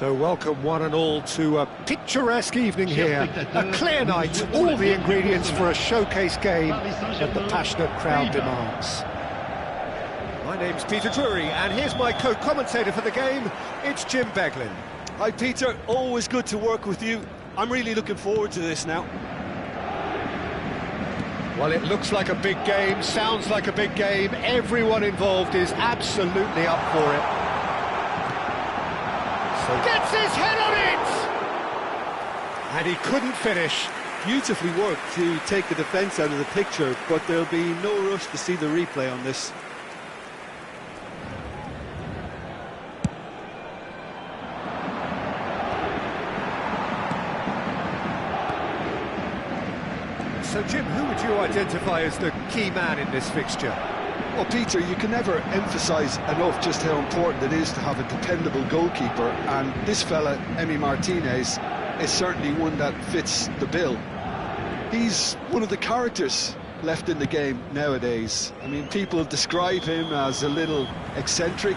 So welcome one and all to a picturesque evening here, a clear night, all the ingredients for a showcase game that the passionate crowd demands. My name's Peter Drury, and here's my co-commentator for the game, it's Jim Beglin. Hi Peter, always good to work with you. I'm really looking forward to this now. Well, it looks like a big game, sounds like a big game, everyone involved is absolutely up for it. So gets his head on it! And he couldn't finish. Beautifully worked to take the defence out of the picture, but there'll be no rush to see the replay on this. So Jim, who would you identify as the key man in this fixture? Well, Peter, you can never emphasise enough just how important it is to have a dependable goalkeeper, and this fella, Emi Martinez, is certainly one that fits the bill. He's one of the characters left in the game nowadays. I mean, people describe him as a little eccentric,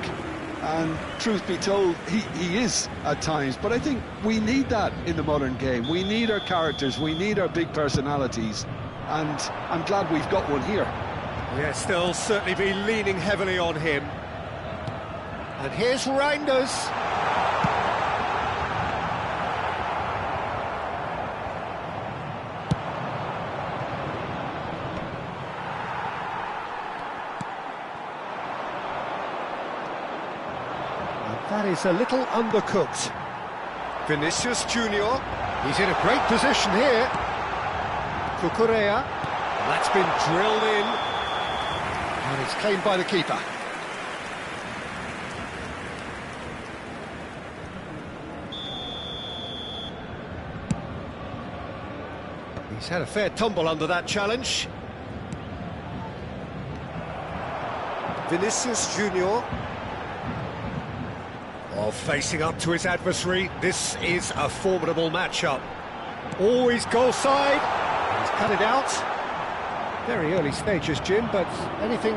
and truth be told, he is at times, but I think we need that in the modern game. We need our characters, we need our big personalities, and I'm glad we've got one here. Yes, they'll certainly be leaning heavily on him. And here's Reinders. That is a little undercooked. Vinicius Junior, he's in a great position here. Cucurella, that's been drilled in, and it's claimed by the keeper. He's had a fair tumble under that challenge. Vinicius Junior. Oh, facing up to his adversary, this is a formidable matchup. Always goal side, he's cut it out. Very early stages, Jim, but anything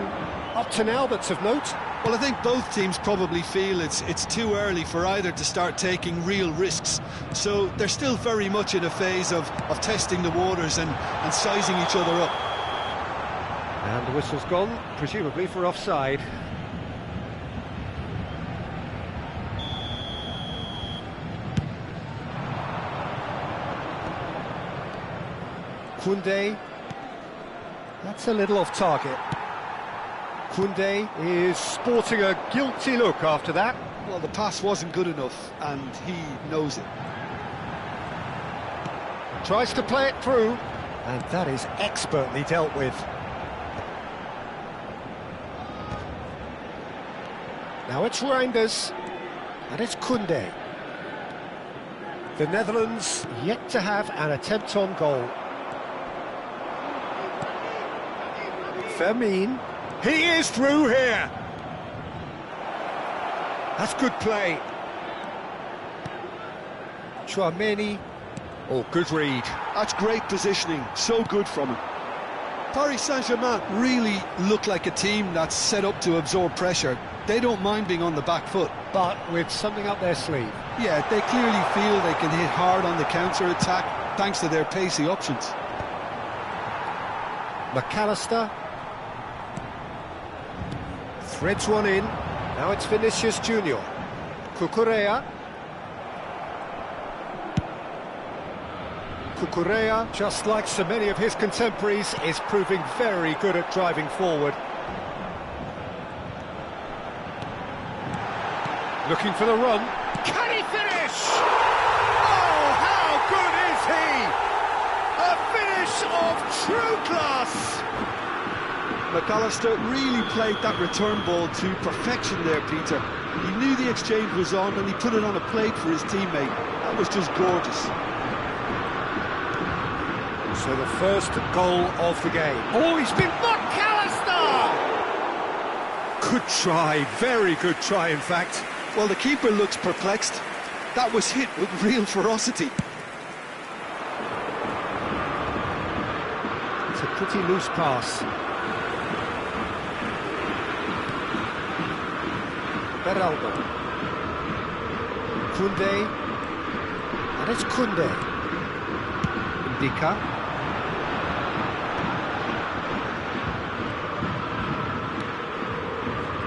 up to now that's of note? Well, I think both teams probably feel it's too early for either to start taking real risks. So they're still very much in a phase of testing the waters and sizing each other up. And the whistle's gone, presumably for offside. Huyhd, that's a little off target. Huyhd is sporting a guilty look after that. Well, the pass wasn't good enough, and he knows it. Tries to play it through, and that is expertly dealt with. Now it's Reinders, and it's Huyhd. The Netherlands yet to have an attempt on goal. Fermin, he is through here. That's good play. Chouameni, oh, good read. That's great positioning, so good from him. Paris Saint-Germain really look like a team that's set up to absorb pressure. They don't mind being on the back foot. But with something up their sleeve. Yeah, they clearly feel they can hit hard on the counter-attack thanks to their pacey options. McAllister threads one in. Now it's Vinicius Junior. Cucurella. Cucurella, just like so many of his contemporaries, is proving very good at driving forward. Looking for the run. Can he finish? Oh, how good is he? A finish of true class. McAllister really played that return ball to perfection there, Peter. He knew the exchange was on and he put it on a plate for his teammate. That was just gorgeous. So the first goal of the game. Oh, he's been McAllister! Good try, very good try in fact. Well, the keeper looks perplexed. That was hit with real ferocity. It's a pretty loose pass. Beraldo. Koundé. And it's Koundé. Ndika.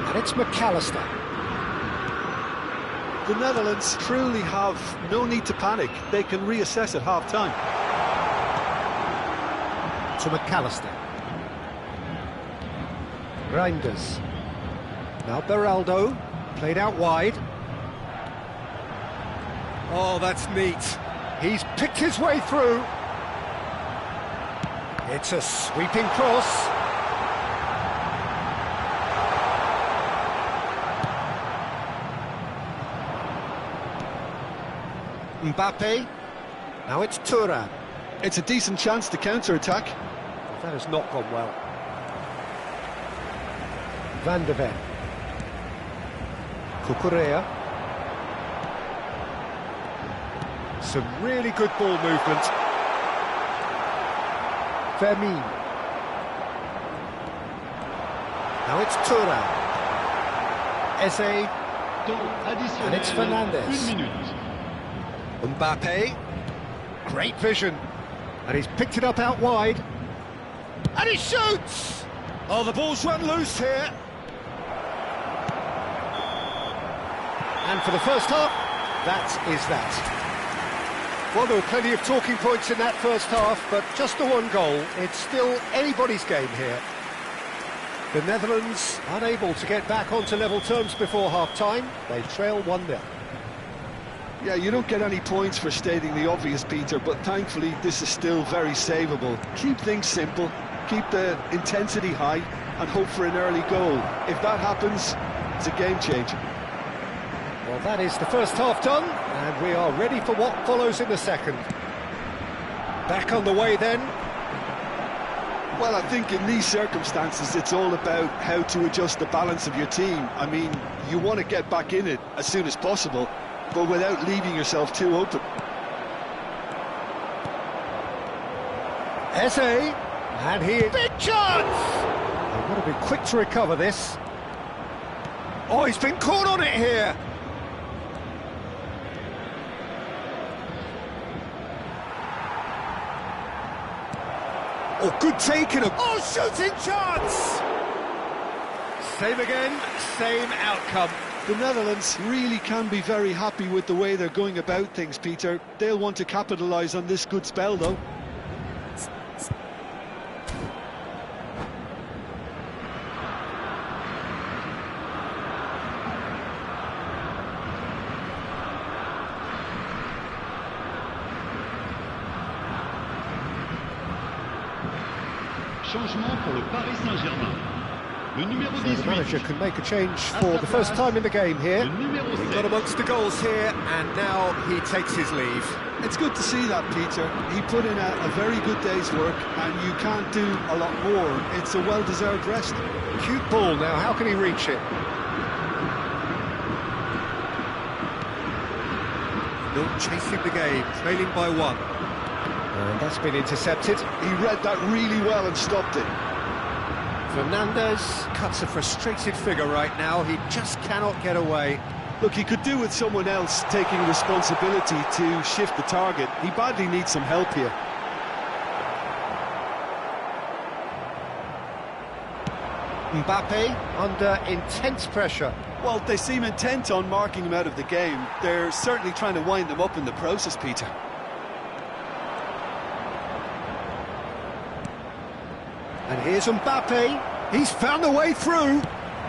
And it's McAllister. The Netherlands truly have no need to panic. They can reassess at half-time. To McAllister. Reinders. Now Beraldo. Played out wide. Oh, that's neat. He's picked his way through. It's a sweeping cross. Mbappe. Now it's Thuram. It's a decent chance to counter-attack. That has not gone well. Van de Ven. Cucurella. Some really good ball movement. Fermin. Now it's Thuram. Eze. And it's Fernandez. Mbappe. Great vision. And he's picked it up out wide. And he shoots! Oh, the ball's run loose here. And for the first half, that is that. Well, there were plenty of talking points in that first half, but just the one goal. It's still anybody's game here. The Netherlands unable to get back onto level terms before half-time. They trail 1-0. Yeah, you don't get any points for stating the obvious, Peter, but thankfully this is still very savable. Keep things simple, keep the intensity high, and hope for an early goal. If that happens, it's a game changer. Well, that is the first half done, and we are ready for what follows in the second. Back on the way then. Well, I think in these circumstances it's all about how to adjust the balance of your team. I mean, you want to get back in it as soon as possible, but without leaving yourself too open. Eze, and he... Big chance! They've got to be quick to recover this. Oh, he's been caught on it here. Oh, good taking. Oh, shooting chance! Same again, same outcome. The Netherlands really can be very happy with the way they're going about things, Peter. They'll want to capitalise on this good spell, though. Changement pour le Paris Saint-Germain. Le numéro 18. So the manager can make a change for the first time in the game here. He got amongst the goals here, and now he takes his leave. It's good to see that, Peter. He put in a very good day's work, and you can't do a lot more. It's a well-deserved rest. Cute ball now, how can he reach it? Still chasing the game, trailing by 1. And that's been intercepted. He read that really well and stopped it. Fernandez cuts a frustrated figure right now. He just cannot get away. Look, he could do with someone else taking responsibility to shift the target. He badly needs some help here. Mbappe under intense pressure. Well, they seem intent on marking him out of the game. They're certainly trying to wind him up in the process, Peter. And here's Mbappe. He's found a way through.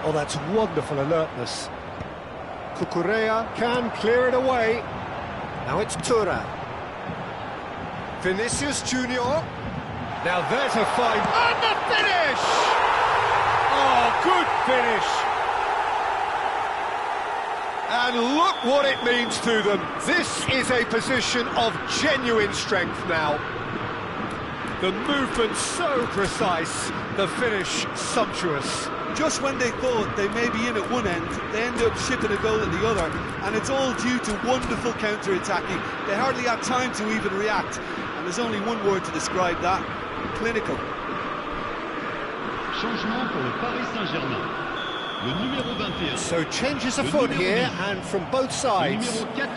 Oh, that's wonderful alertness. Cucurella can clear it away. Now it's Thuram. Vinicius Junior. Now there's a fine... And the finish! Oh, good finish. And look what it means to them. This is a position of genuine strength now. The movement so precise, the finish sumptuous. Just when they thought they may be in at one end, they end up shipping a goal at the other, and it's all due to wonderful counter-attacking. They hardly had time to even react, and there's only one word to describe that: clinical. Changement pour le Paris Saint-Germain. Le numéro 21. So changes afoot here, and from both sides. Numéro 14.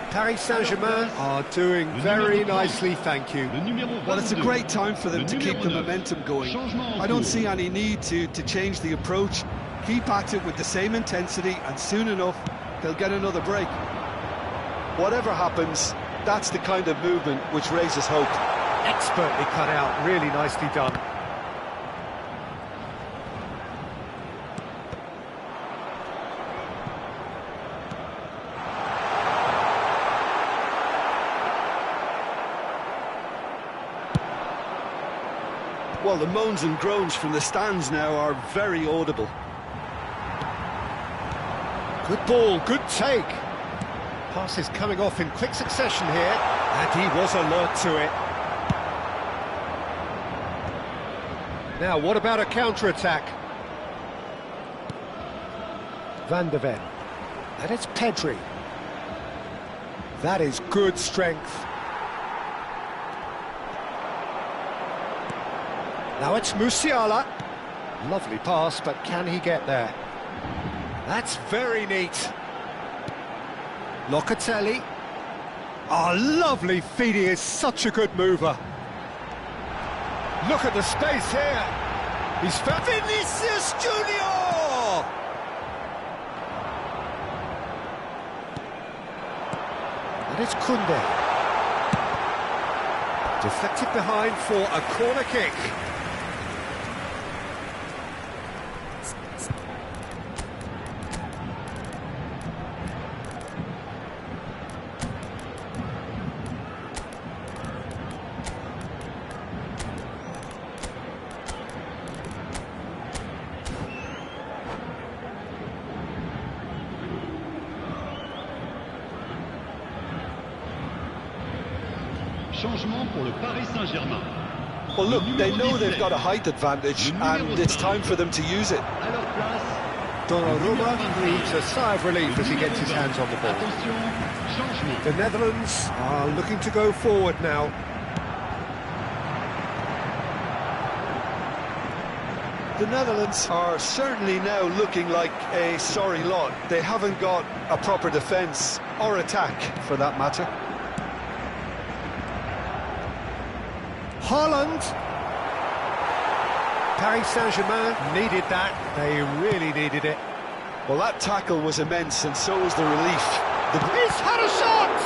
Paris Saint-Germain are doing very nicely, thank you. Le numéro 22. Well, it's a great time for them to keep the momentum going. I don't see any need to change the approach. Keep at it with the same intensity, and soon enough, they'll get another break. Whatever happens, that's the kind of movement which raises hope. Expertly cut out, really nicely done. Well, the moans and groans from the stands now are very audible. Good ball, good take. Pass is coming off in quick succession here, and he was alert to it. Now, what about a counter-attack? Van der Ven. And it's Pedri. That is good strength. Now it's Musiala. Lovely pass, but can he get there? That's very neat. Locatelli. Oh, lovely feed, he is such a good mover. Look at the space here. He's found Vinicius Junior! And it's Koundé. Deflected behind for a corner kick. Changement pour le Paris Saint-Germain. Well, look, they know they've got a height advantage, and it's time for them to use it. À leur place. Donnarumma breathes a sigh of relief as he gets his hands on the ball. Attention, changement. The Netherlands are looking to go forward now. The Netherlands are certainly now looking like a sorry lot. They haven't got a proper defence, or attack, for that matter. Haaland. Paris Saint-Germain needed that. They really needed it. Well, that tackle was immense, and so was the relief. He's had a shot!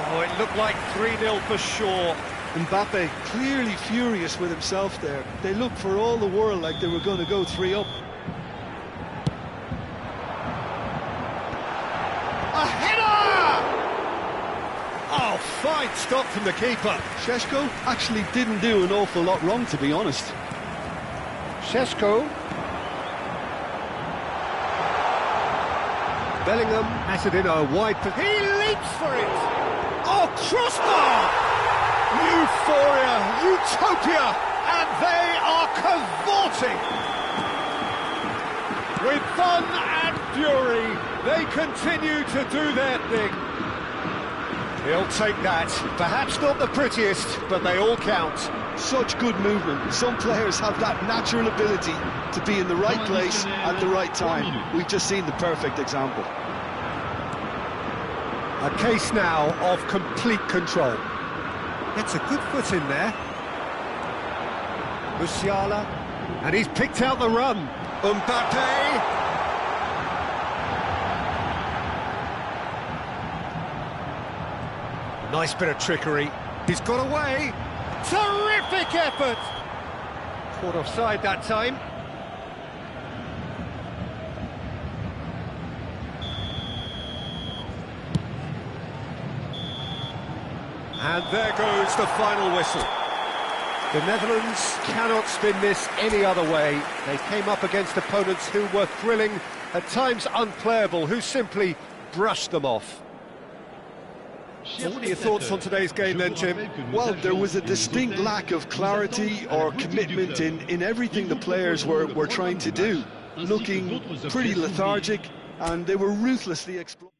Oh, it looked like 3-0 for sure. Mbappe clearly furious with himself there. They looked for all the world like they were going to go 3-up. A header! Oh, fine stop from the keeper. Šeško actually didn't do an awful lot wrong, to be honest. Šeško. Bellingham has it in a wide... He leaps for it! Oh, crossbar! Euphoria, utopia, and they are cavorting! With fun and fury, they continue to do their thing. He'll take that. Perhaps not the prettiest, but they all count. Such good movement. Some players have that natural ability to be in the right place at the right time. We've just seen the perfect example. A case now of complete control. Gets a good foot in there. Musiala, and he's picked out the run. Mbappe. Nice bit of trickery. He's got away. Terrific effort. Caught offside that time. And there goes the final whistle. The Netherlands cannot spin this any other way. They came up against opponents who were thrilling, at times unplayable, who simply brushed them off. So what are your thoughts on today's game then, Jim? Well, there was a distinct lack of clarity or commitment in everything the players were trying to do. Looking pretty lethargic, and they were ruthlessly exploiting.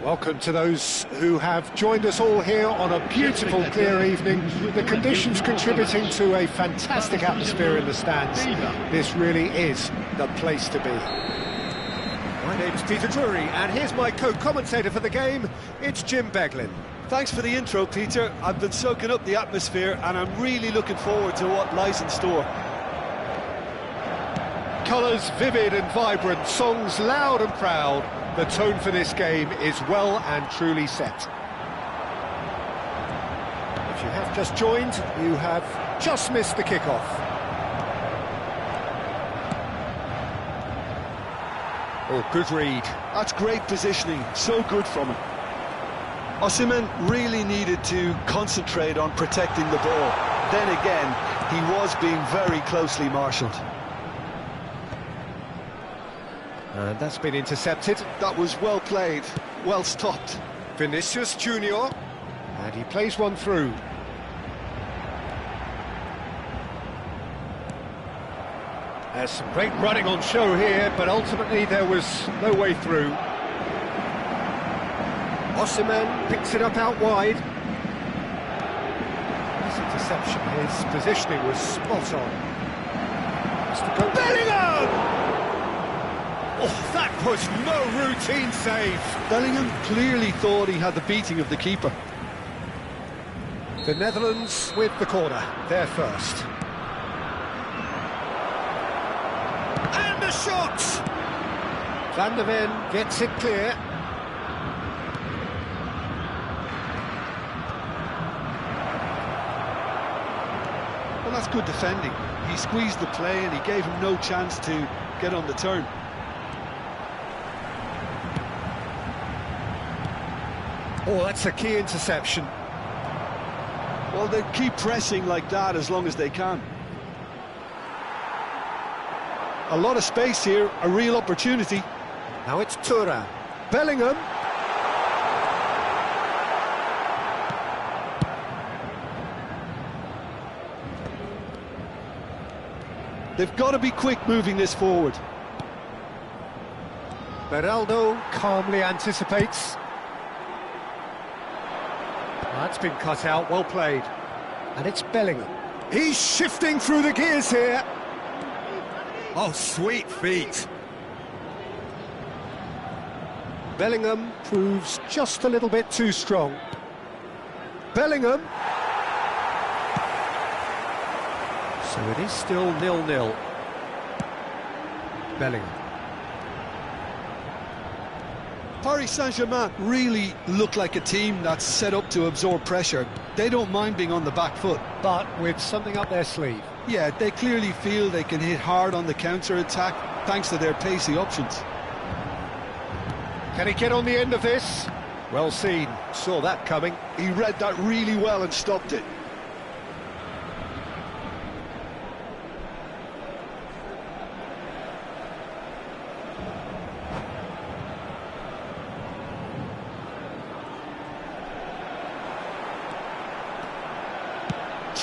Welcome to those who have joined us all here on a beautiful, clear evening. The conditions contributing to a fantastic atmosphere in the stands. This really is the place to be. My name's Peter Drury, and here's my co-commentator for the game. It's Jim Beglin. Thanks for the intro, Peter. I've been soaking up the atmosphere, and I'm really looking forward to what lies in store. Colours vivid and vibrant, songs loud and proud. The tone for this game is well and truly set. If you have just joined, you have just missed the kickoff. Oh, good read. That's great positioning, so good from him. Osimhen really needed to concentrate on protecting the ball. Then again, he was being very closely marshalled. And that's been intercepted. That was well played, well stopped. Vinicius Junior, and he plays one through. There's some great running on show here, but ultimately there was no way through. Osimhen picks it up out wide. This interception, his positioning was spot on. Bellingham! Oh, that was no routine save. Bellingham clearly thought he had the beating of the keeper. The Netherlands with the corner, they're first. And a shot! Van der Ven gets it clear. Well, that's good defending. He squeezed the play and he gave him no chance to get on the turn. Oh, that's a key interception. Well, they keep pressing like that as long as they can. A lot of space here, a real opportunity. Now it's Thuram. Bellingham. They've got to be quick moving this forward. Beraldo calmly anticipates. That's been cut out, well played. And it's Bellingham. He's shifting through the gears here. Oh, sweet feet. Bellingham proves just a little bit too strong. Bellingham. So it is still 0-0. Bellingham. Paris Saint-Germain really look like a team that's set up to absorb pressure. They don't mind being on the back foot. But with something up their sleeve. Yeah, they clearly feel they can hit hard on the counter-attack thanks to their pacey options. Can he get on the end of this? Well seen, saw that coming. He read that really well and stopped it.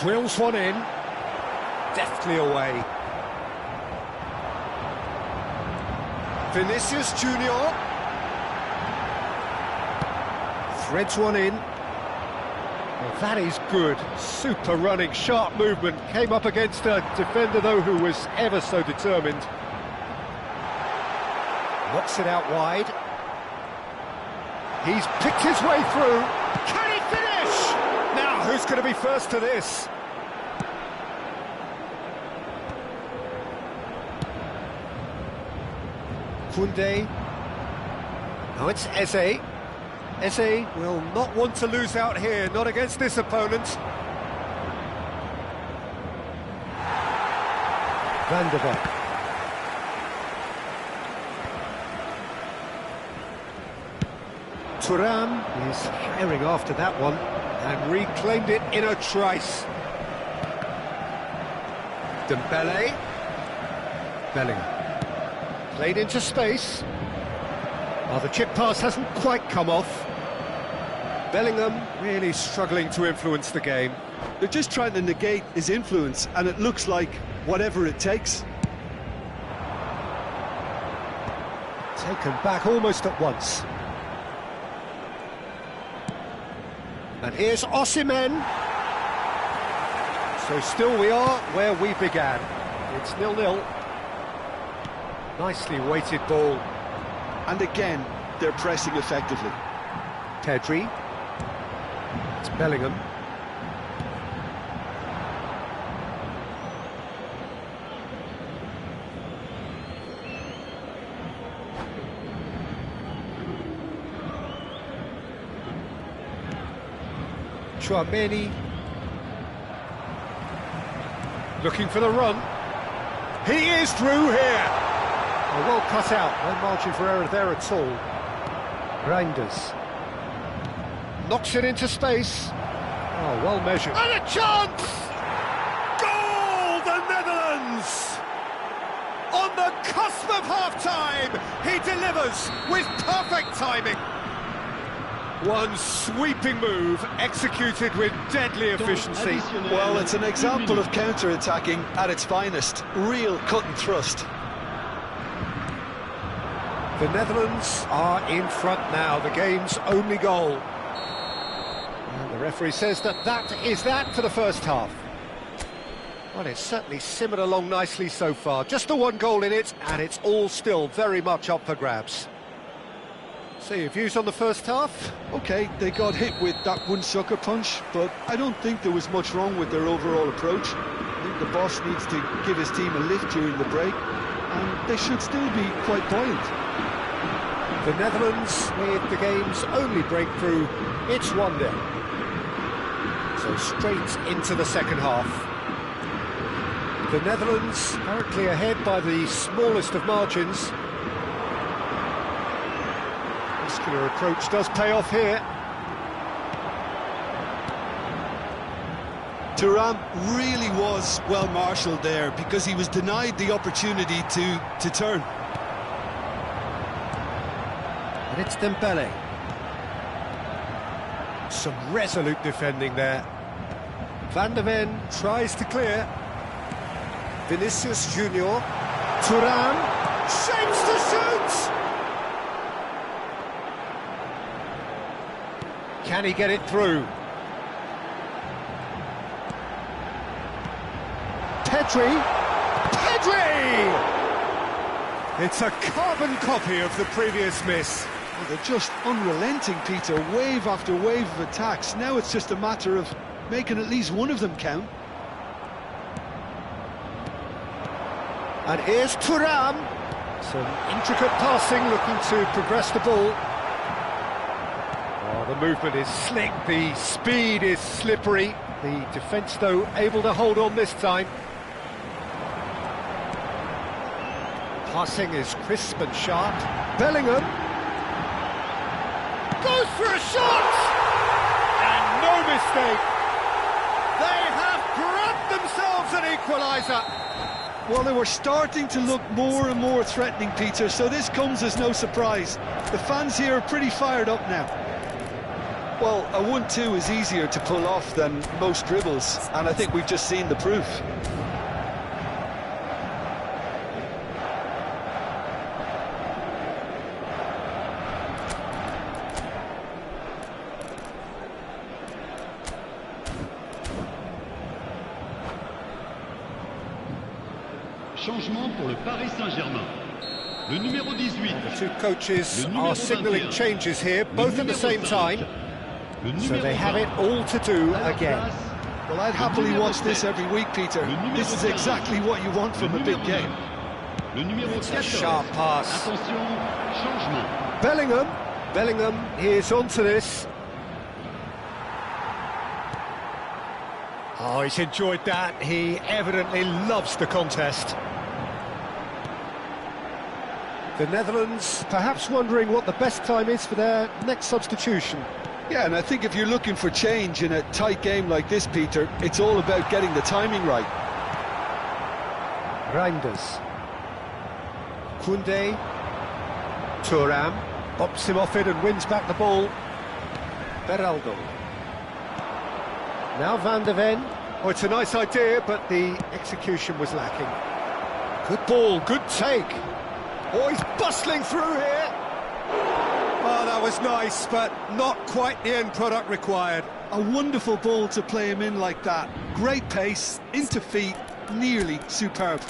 Drills one in, deftly away. Vinicius Junior threads one in. Well, that is good. Super running, sharp movement. Came up against a defender, though, who was ever so determined. Knocks it out wide. He's picked his way through. Can he finish? Now, who's going to be first to this? Huyhd. Now it's Eze. Eze will not want to lose out here, not against this opponent. Van der Ven. Thuram is firing after that one and reclaimed it in a trice. Dembele. Bellingham. Played into space. Oh, the chip pass hasn't quite come off. Bellingham really struggling to influence the game. They're just trying to negate his influence, and it looks like whatever it takes. Taken back almost at once. And here's Osimhen. So still we are where we began. It's 0-0. Nicely weighted ball. And again, they're pressing effectively. Pedri. It's Bellingham. Chouameni. Looking for the run. He is through here. Oh, well cut out. No margin for error there at all. Reinders. Knocks it into space. Oh, well measured. And a chance! Goal, the Netherlands! On the cusp of half-time, he delivers with perfect timing. One sweeping move, executed with deadly efficiency. Well, it's an example of counter-attacking at its finest. Real cut and thrust. The Netherlands are in front now, the game's only goal. And the referee says that is that for the first half. Well, it's certainly simmered along nicely so far. Just the one goal in it, and it's all still very much up for grabs. So your views on the first half? OK, they got hit with that one sucker punch, but I don't think there was much wrong with their overall approach. I think the boss needs to give his team a lift during the break, and they should still be quite buoyant. The Netherlands with the game's only breakthrough. It's 1-0. So straight into the second half. The Netherlands currently ahead by the smallest of margins. Muscular approach does pay off here. Thuram really was well marshalled there because he was denied the opportunity to turn. And it's Dembele. Some resolute defending there. Van de Ven tries to clear. Vinicius Junior. Thuram shapes to shoot! Can he get it through? Pedri! It's a carbon copy of the previous miss. Well, they're just unrelenting, Peter, wave after wave of attacks. Now it's just a matter of making at least one of them count. And here's Thuram. Some intricate passing, looking to progress the ball. Oh, the movement is slick, the speed is slippery. The defence, though, able to hold on this time. Passing is crisp and sharp. Bellingham goes for a shot! And no mistake! They have grabbed themselves an equaliser! Well, they were starting to look more and more threatening, Peter, so this comes as no surprise. The fans here are pretty fired up now. Well, a 1-2 is easier to pull off than most dribbles, and I think we've just seen the proof. Changement pour le Paris Saint-Germain. Le numéro 18. The two coaches are signalling changes here, both at the same time. So they have it all to do again. Well, I'd happily watch this every week, Peter. This is exactly what you want from a big game. It's a sharp pass. Attention, changement. Bellingham is onto this. Oh, he's enjoyed that. He evidently loves the contest. The Netherlands perhaps wondering what the best time is for their next substitution. Yeah, and I think if you're looking for change in a tight game like this, Peter, it's all about getting the timing right. Reinders. Koundé. Thuram bops him off it and wins back the ball. Beraldo. Now Van de Ven. Oh, it's a nice idea, but the execution was lacking. Good ball, good take. Oh, he's bustling through here. Oh, that was nice, but not quite the end product required. A wonderful ball to play him in like that. Great pace, into feet, nearly superb.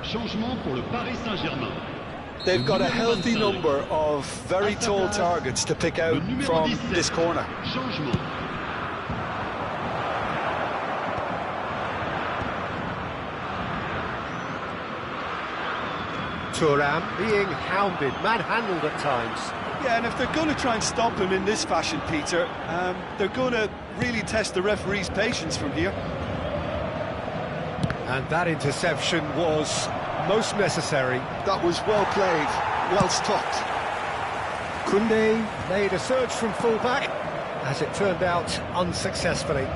Changement pour le Paris Saint-Germain. They've got a healthy number of very tall targets to pick out from this corner. Changement. Thuram being hounded, manhandled at times. Yeah, and if they're going to try and stop him in this fashion, Peter, they're going to really test the referee's patience from here. And that interception was most necessary. That was well played, well stopped. Koundé made a surge from full-back, as it turned out unsuccessfully.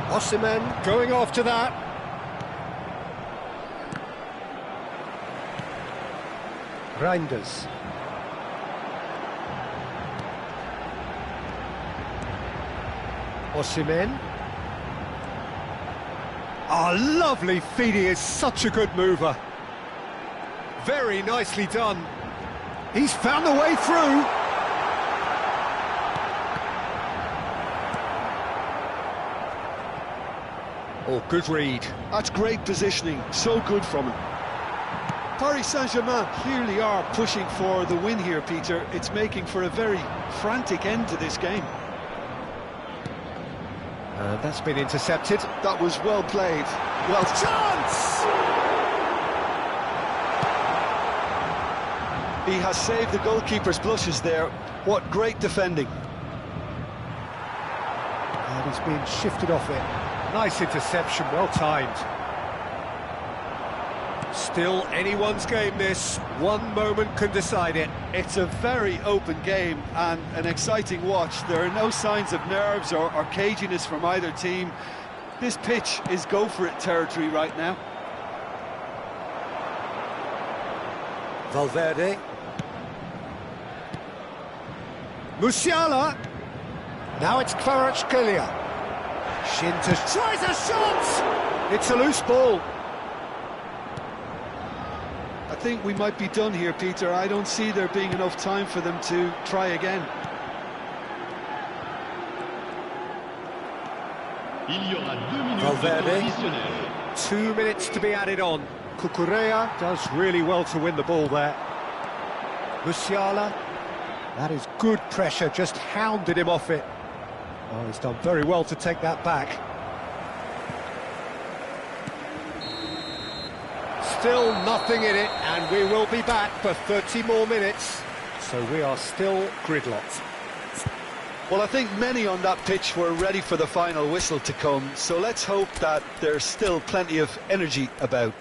Osimhen going after that. Reinders. Osimhen. Oh, lovely feed, he is such a good mover. Very nicely done. He's found a way through. Oh, good read. That's great positioning, so good from him. Paris Saint-Germain clearly are pushing for the win here, Peter. It's making for a very frantic end to this game. That's been intercepted. That was well played. Well, Chance! he has saved the goalkeeper's blushes there. What great defending. And he's been shifted off it. Nice interception, well timed. Still anyone's game, this. One moment can decide it. It's a very open game and an exciting watch. There are no signs of nerves or caginess from either team. This pitch is go-for-it territory right now. Valverde. Musiala. Now it's Kvaratskhelia. Shinta tries a shot! It's a loose ball. I think we might be done here, Peter. I don't see there being enough time for them to try again. Il y aura 2 minutes Valverde. de temps additionnel. 2 minutes to be added on. Cucurella does really well to win the ball there. Musiala. That is good pressure, just hounded him off it. Oh, he's done very well to take that back. Still nothing in it, and we will be back for 30 more minutes. So we are still gridlocked. Well, I think many on that pitch were ready for the final whistle to come, so let's hope that there's still plenty of energy about.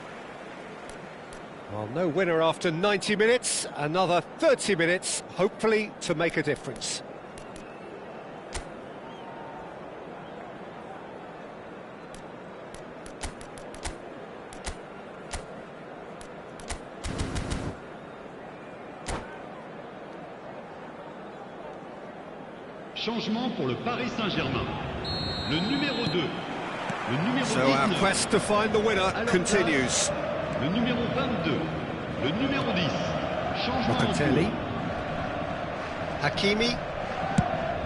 Well, no winner after 90 minutes, another 30 minutes, hopefully to make a difference. Changement pour le Paris Saint-Germain. Le numéro 2. Le numéro 19. So our quest to find the winner continues. Le numéro 22. Le numéro 10. Changement en Locatelli. cours. Hakimi.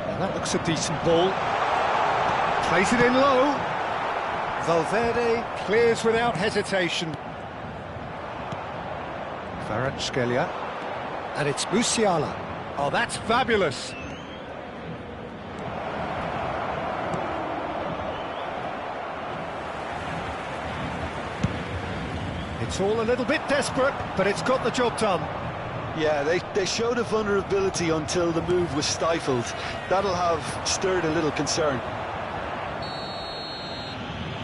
Well, that looks a decent ball. Plays it in low. Valverde clears without hesitation. Kvaratskhelia. And it's Musiala. Oh, that's fabulous. It's all a little bit desperate, but it's got the job done. Yeah, they showed a vulnerability until the move was stifled. That'll have stirred a little concern.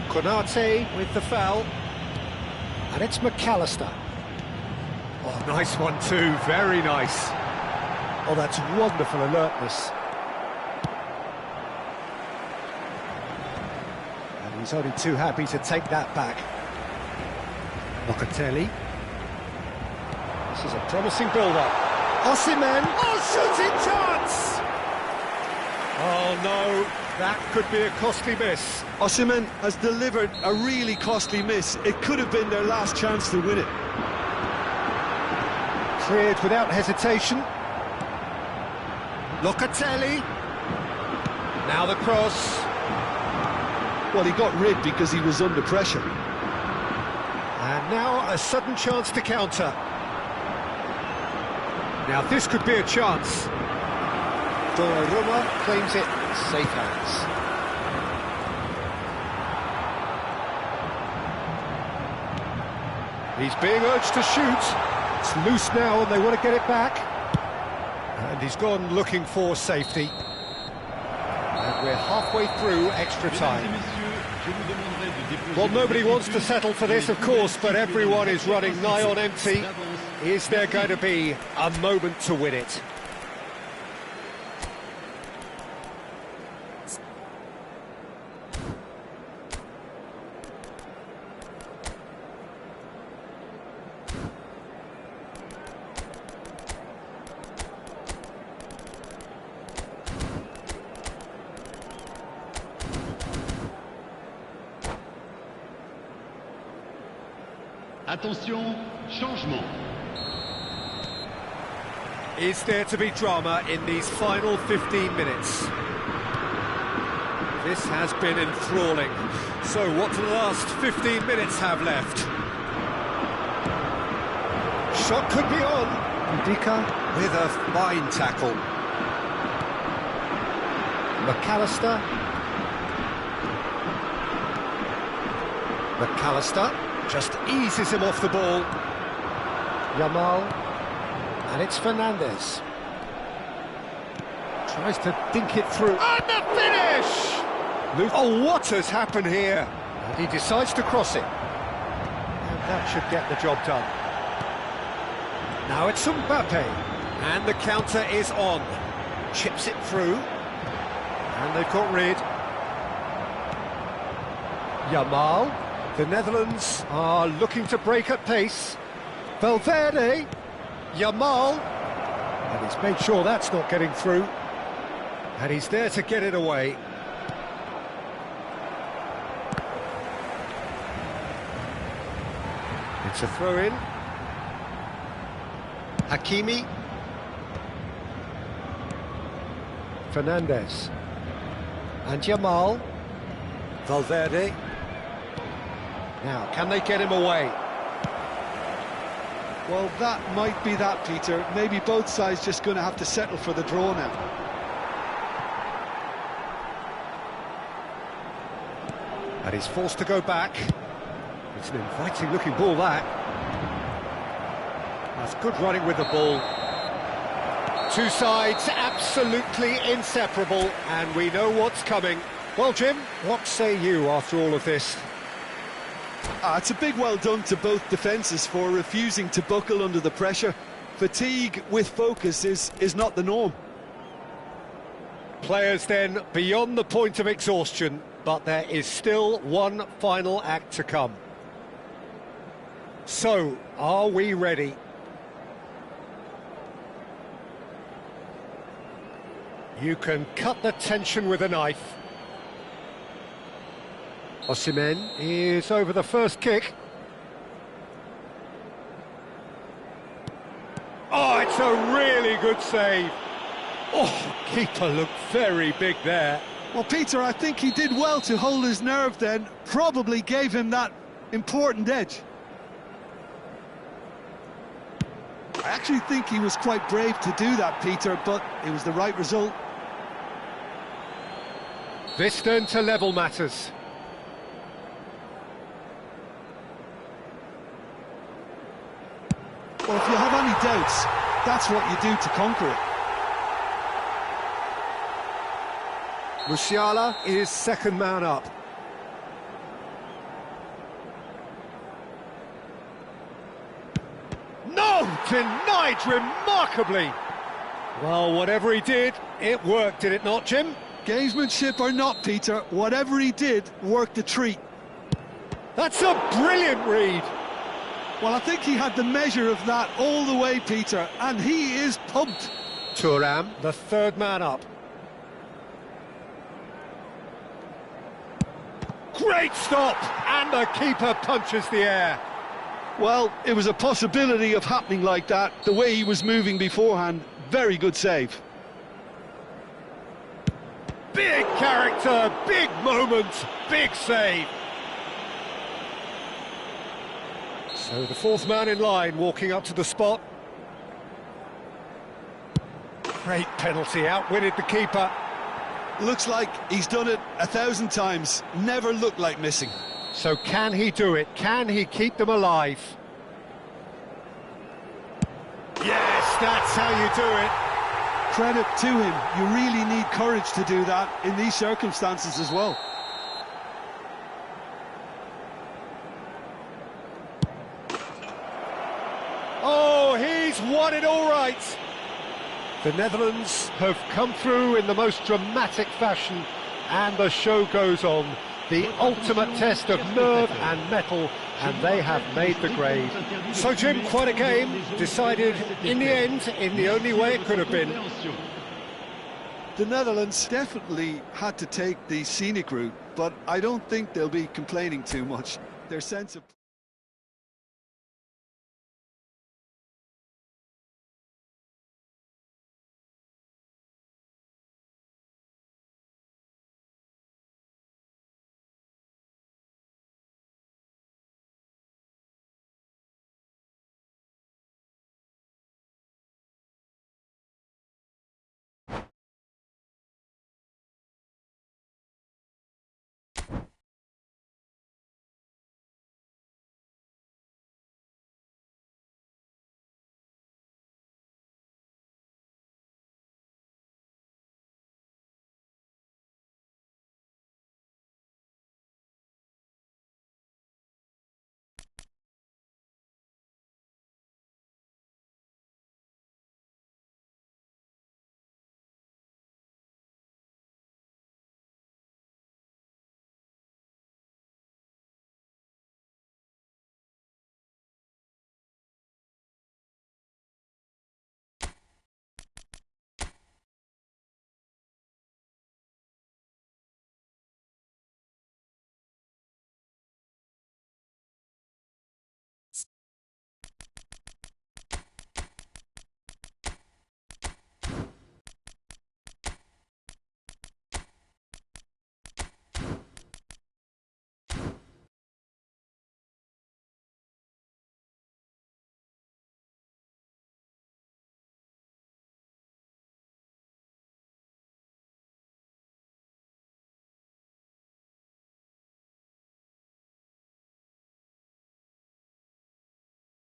Konate with the foul. And it's McAllister. Oh, nice one too, very nice. Oh, that's wonderful alertness. He's only too happy to take that back. Locatelli. This is a promising build-up. Osimhen. Oh, shooting chance! Oh no, that could be a costly miss. Osimhen has delivered a really costly miss. It could have been their last chance to win it. Cleared without hesitation. Locatelli. Now the cross. Well, he got rid because he was under pressure. And now a sudden chance to counter. Now this could be a chance. Donnarumma claims it, safe hands. He's being urged to shoot. It's loose now and they want to get it back. And he's gone looking for safety. And we're halfway through extra time. Well, nobody wants to settle for this, of course, but everyone is running nigh on empty. Is there going to be a moment to win it? Attention, changement. Is there to be drama in these final 15 minutes? This has been enthralling. So what do the last 15 minutes have left? Shot could be on. Ndika with a fine tackle. McAllister just eases him off the ball. Yamal. And it's Fernandes. Tries to dink it through. And the finish! Oh, what has happened here? He decides to cross it. And that should get the job done. Now it's Mbappe. And the counter is on. Chips it through. And they've got rid. Yamal. The Netherlands are looking to break at pace. Valverde. Yamal. And he's made sure that's not getting through. And he's there to get it away. It's a throw-in. Hakimi. Fernandes. And Yamal. Valverde. Now, can they get him away? Well, that might be that, Peter. Maybe both sides just going to have to settle for the draw now. And he's forced to go back. It's an inviting-looking ball, that. That's good running with the ball. Two sides absolutely inseparable, and we know what's coming. Well, Jim, what say you after all of this? It's a big well done to both defences for refusing to buckle under the pressure. Fatigue with focus is not the norm. Players then beyond the point of exhaustion, but there is still one final act to come. So, are we ready? You can cut the tension with a knife. Osimhen is over the first kick. Oh, it's a really good save. Oh, keeper looked very big there. Well, Peter, I think he did well to hold his nerve then. Probably gave him that important edge. I actually think he was quite brave to do that, Peter, but it was the right result. This then to level matters. Well, if you have any doubts, that's what you do to conquer it. Musiala is second man up. No! Denied remarkably! Well, whatever he did, it worked, did it not, Jim? Gamesmanship or not, Peter, whatever he did worked a treat. That's a brilliant read. Well, I think he had the measure of that all the way, Peter, and he is pumped. Thuram, the third man up. Great stop! And the keeper punches the air. Well, it was a possibility of happening like that, the way he was moving beforehand. Very good save. Big character, big moment, big save. So the fourth man in line walking up to the spot. Great penalty, outwitted the keeper. Looks like he's done it 1,000 times, never looked like missing. So can he do it? Can he keep them alive? Yes, that's how you do it. Credit to him, you really need courage to do that in these circumstances as well. Oh, he's won it all right. The Netherlands have come through in the most dramatic fashion, and the show goes on. The ultimate test of nerve and mettle, and they have made the grade. So, Jim, quite a game, decided in the end, in the only way it could have been. The Netherlands definitely had to take the scenic route, but I don't think they'll be complaining too much. Their sense of